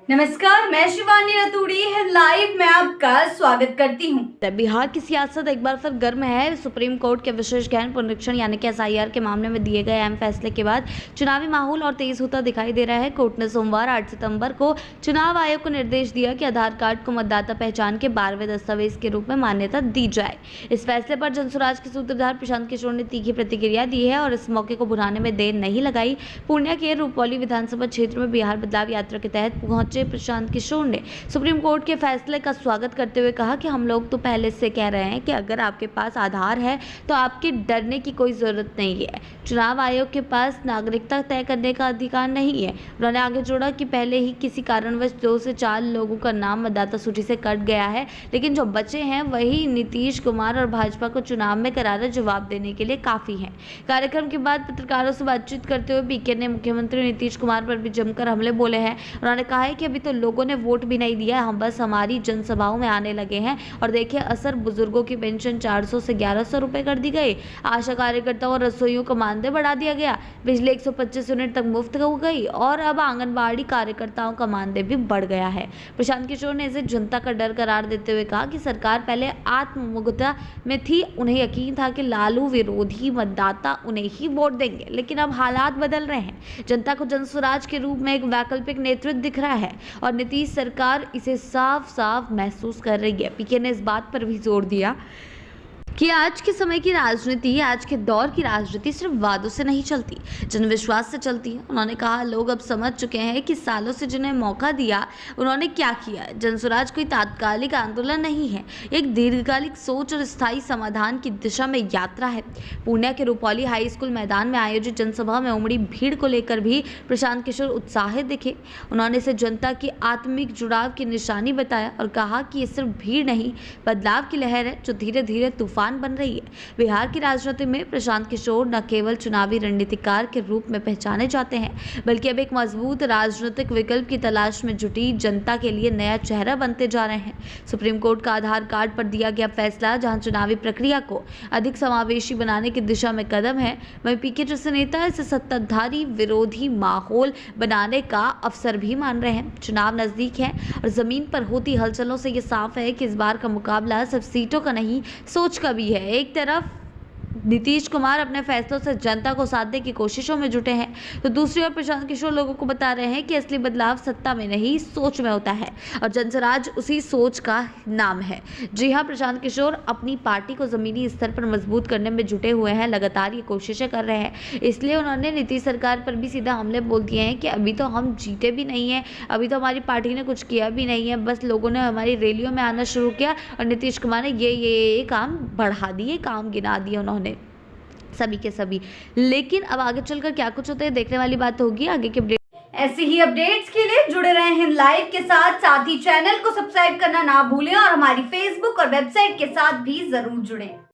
नमस्कार, मैं शिवानी रतूड़ी लाइव में आपका स्वागत करती हूं। बिहार की सियासत एक बार फिर गर्म है। सुप्रीम कोर्ट के विशेष गहन पुनरीक्षण यानी कि एसआईआर के मामले में दिए गए अहम फैसले के बाद चुनावी माहौल और तेज होता दिखाई दे रहा है। कोर्ट ने सोमवार 8 सितंबर को चुनाव आयोग को निर्देश दिया कि आधार कार्ड को मतदाता पहचान के 12वें दस्तावेज के रूप में मान्यता दी जाए। इस फैसले पर जनसुराज के सूत्रधार प्रशांत किशोर ने तीखी प्रतिक्रिया दी है और इस मौके को भुनाने में देर नहीं लगाई। पूर्णिया के रूपौली विधानसभा क्षेत्र में बिहार बदलाव यात्रा के तहत पहुंचे प्रशांत किशोर ने सुप्रीम कोर्ट के फैसले का स्वागत करते हुए कहा कि हम लोग तो पहले से कह रहे हैं कि अगर आपके पास आधार है तो आपके डरने की कोई जरूरत नहीं है। चुनाव आयोग के पास नागरिकता तय करने का अधिकार नहीं है। उन्होंने आगे जोड़ा कि पहले ही किसी कारणवश 2 से 4 लोगों का नाम मतदाता सूची से कट गया है, लेकिन जो बचे हैं वही नीतीश कुमार और भाजपा को चुनाव में करारा जवाब देने के लिए काफी है। कार्यक्रम के बाद पत्रकारों से बातचीत करते हुए पीके ने मुख्यमंत्री नीतीश कुमार पर भी जमकर हमले बोले हैं। उन्होंने कहा है कि अभी तो लोगों ने वोट भी नहीं दिया, हम बस हमारी जनसभाओं में आने लगे हैं और देखिए असर, बुजुर्गों की पेंशन 400 से 1100 रुपए कर दी गई, आशा कार्यकर्ताओं और रसोइयों का मानदेय बढ़ा दिया गया, बिजली 125 यूनिट तक मुफ्त हो गई और अब आंगनबाड़ी कार्यकर्ताओं का मानदेय भी बढ़ गया है। प्रशांत किशोर ने इसे जनता का डर करार देते हुए कहा कि सरकार पहले आत्ममुग्धता में थी, उन्हें यकीन था कि लालू विरोधी मतदाता उन्हें ही वोट देंगे, लेकिन अब हालात बदल रहे हैं। जनता को जनसुराज के रूप में एक वैकल्पिक नेतृत्व दिख रहा है और नीतीश सरकार इसे साफ साफ महसूस कर रही है। पीके ने इस बात पर भी जोर दिया कि आज के समय की राजनीति, आज के दौर की राजनीति सिर्फ वादों से नहीं चलती, जनविश्वास से चलती है। उन्होंने कहा लोग अब समझ चुके हैं कि सालों से जिन्हें मौका दिया उन्होंने क्या किया। जनसुराज कोई तात्कालिक आंदोलन नहीं है, एक दीर्घकालिक सोच और स्थायी समाधान की दिशा में यात्रा है। पूर्णिया के रूपौली हाई स्कूल मैदान में आयोजित जनसभा में उमड़ी भीड़ को लेकर भी प्रशांत किशोर उत्साहित दिखे। उन्होंने इसे जनता की आत्मिक जुड़ाव की निशानी बताया और कहा कि ये सिर्फ भीड़ नहीं, बदलाव की लहर है जो धीरे धीरे तूफान बन रही है। बिहार की राजनीति में प्रशांत किशोर न केवल चुनावी रणनीतिकार के रूप में पहचाने जाते हैं, बल्कि अब एक मजबूत राजनीतिक विकल्प की तलाश में जुटी जनता के लिए नया चेहरा बनते जा रहे हैं। सुप्रीम कोर्ट का आधार कार्ड पर दिया गया फैसला जहां चुनावी प्रक्रिया को अधिक समावेशी बनाने की दिशा में कदम है, वहीं पीके जैसे नेता इसे सत्ताधारी विरोधी माहौल बनाने का अवसर भी मान रहे हैं। चुनाव नजदीक है और जमीन पर होती हलचलों से यह साफ है कि इस बार का मुकाबला सिर्फ सीटों का नहीं, सोच का भी है। एक तरफ नीतीश कुमार अपने फैसलों से जनता को साधने की कोशिशों में जुटे हैं, तो दूसरी ओर प्रशांत किशोर लोगों को बता रहे हैं कि असली बदलाव सत्ता में नहीं, सोच में होता है और जनसुराज उसी सोच का नाम है। जी हां, प्रशांत किशोर अपनी पार्टी को जमीनी स्तर पर मजबूत करने में जुटे हुए हैं, लगातार ये कोशिशें कर रहे हैं। इसलिए उन्होंने नीतीश सरकार पर भी सीधा हमले बोल दिए हैं कि अभी तो हम जीते भी नहीं है, अभी तो हमारी पार्टी ने कुछ किया भी नहीं है, बस लोगों ने हमारी रैलियों में आना शुरू किया और नीतीश कुमार ने ये काम बढ़ा दिए, काम गिना दिए उन्होंने सभी के सभी। लेकिन अब आगे चलकर क्या कुछ होता है देखने वाली बात होगी। आगे के अपडेट, ऐसे ही अपडेट्स के लिए जुड़े रहे हैं लाइव के साथ ही चैनल को सब्सक्राइब करना ना भूलें और हमारी फेसबुक और वेबसाइट के साथ भी जरूर जुड़ें।